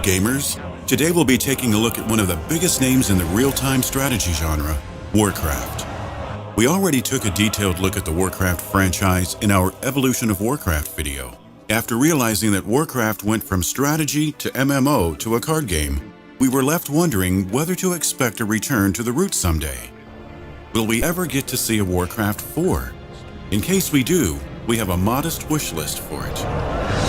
gamers? Today we'll be taking a look at one of the biggest names in the real-time strategy genre, Warcraft. We already took a detailed look at the Warcraft franchise in our Evolution of Warcraft video. After realizing that Warcraft went from strategy to MMO to a card game, we were left wondering whether to expect a return to the roots someday. Will we ever get to see a Warcraft 4? In case we do, we have a modest wish list for it.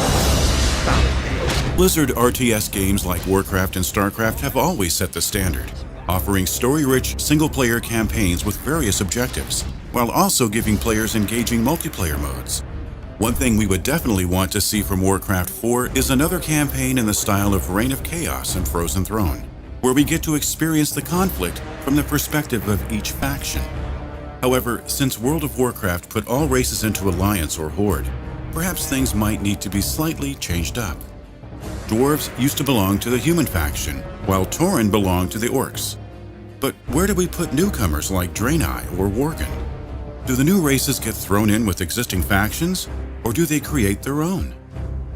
Blizzard RTS games like Warcraft and StarCraft have always set the standard, offering story-rich single-player campaigns with various objectives, while also giving players engaging multiplayer modes. One thing we would definitely want to see from Warcraft 4 is another campaign in the style of Reign of Chaos and Frozen Throne, where we get to experience the conflict from the perspective of each faction. However, since World of Warcraft put all races into alliance or horde, perhaps things might need to be slightly changed up. Dwarves used to belong to the human faction, while Tauren belonged to the orcs. But where do we put newcomers like Draenei or Worgen? Do the new races get thrown in with existing factions, or do they create their own?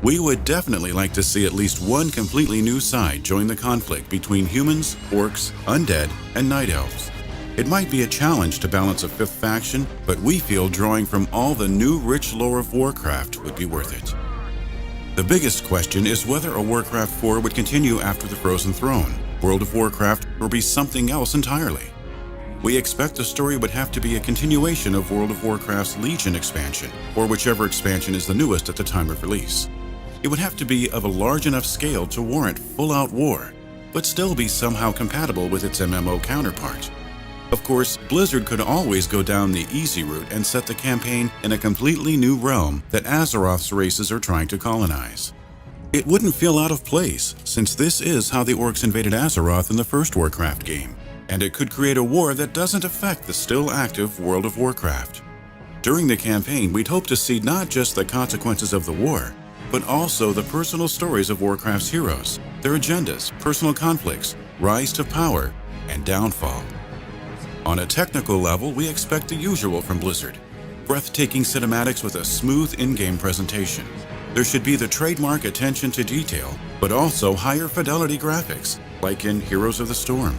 We would definitely like to see at least one completely new side join the conflict between humans, orcs, undead, and night elves. It might be a challenge to balance a fifth faction, but we feel drawing from all the new rich lore of Warcraft would be worth it. The biggest question is whether a Warcraft 4 would continue after the Frozen Throne, World of Warcraft, or be something else entirely. We expect the story would have to be a continuation of World of Warcraft's Legion expansion, or whichever expansion is the newest at the time of release. It would have to be of a large enough scale to warrant full-out war, but still be somehow compatible with its MMO counterpart. Of course, Blizzard could always go down the easy route and set the campaign in a completely new realm that Azeroth's races are trying to colonize. It wouldn't feel out of place, since this is how the orcs invaded Azeroth in the first Warcraft game, and it could create a war that doesn't affect the still active World of Warcraft. During the campaign, we'd hope to see not just the consequences of the war, but also the personal stories of Warcraft's heroes, their agendas, personal conflicts, rise to power, and downfall. On a technical level, we expect the usual from Blizzard. Breathtaking cinematics with a smooth in-game presentation. There should be the trademark attention to detail, but also higher fidelity graphics, like in Heroes of the Storm.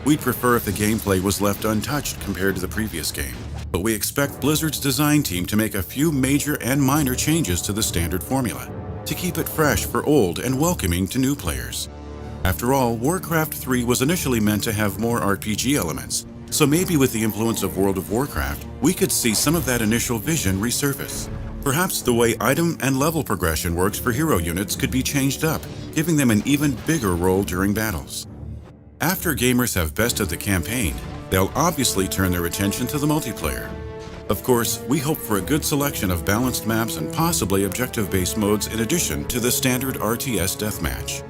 We'd prefer if the gameplay was left untouched compared to the previous game, but we expect Blizzard's design team to make a few major and minor changes to the standard formula, to keep it fresh for old and welcoming to new players. After all, Warcraft 3 was initially meant to have more RPG elements, so maybe with the influence of World of Warcraft, we could see some of that initial vision resurface. Perhaps the way item and level progression works for hero units could be changed up, giving them an even bigger role during battles. After gamers have bested the campaign, they'll obviously turn their attention to the multiplayer. Of course, we hope for a good selection of balanced maps and possibly objective-based modes in addition to the standard RTS deathmatch.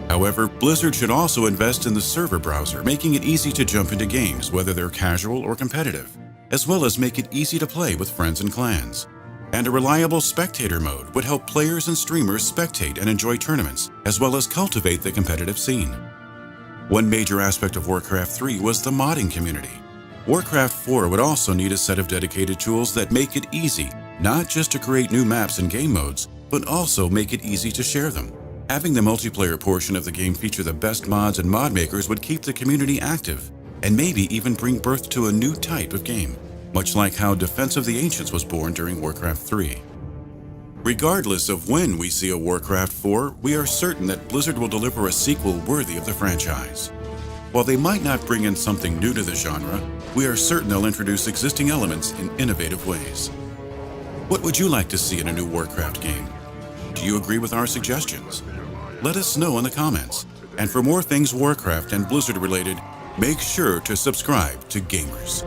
However, Blizzard should also invest in the server browser, making it easy to jump into games, whether they're casual or competitive, as well as make it easy to play with friends and clans. And a reliable spectator mode would help players and streamers spectate and enjoy tournaments, as well as cultivate the competitive scene. One major aspect of Warcraft 3 was the modding community. Warcraft 4 would also need a set of dedicated tools that make it easy, not just to create new maps and game modes, but also make it easy to share them. Having the multiplayer portion of the game feature the best mods and mod makers would keep the community active, and maybe even bring birth to a new type of game, much like how Defense of the Ancients was born during Warcraft 3. Regardless of when we see a Warcraft 4, we are certain that Blizzard will deliver a sequel worthy of the franchise. While they might not bring in something new to the genre, we are certain they'll introduce existing elements in innovative ways. What would you like to see in a new Warcraft game? Do you agree with our suggestions? Let us know in the comments. And for more things Warcraft and Blizzard related, make sure to subscribe to Gamers.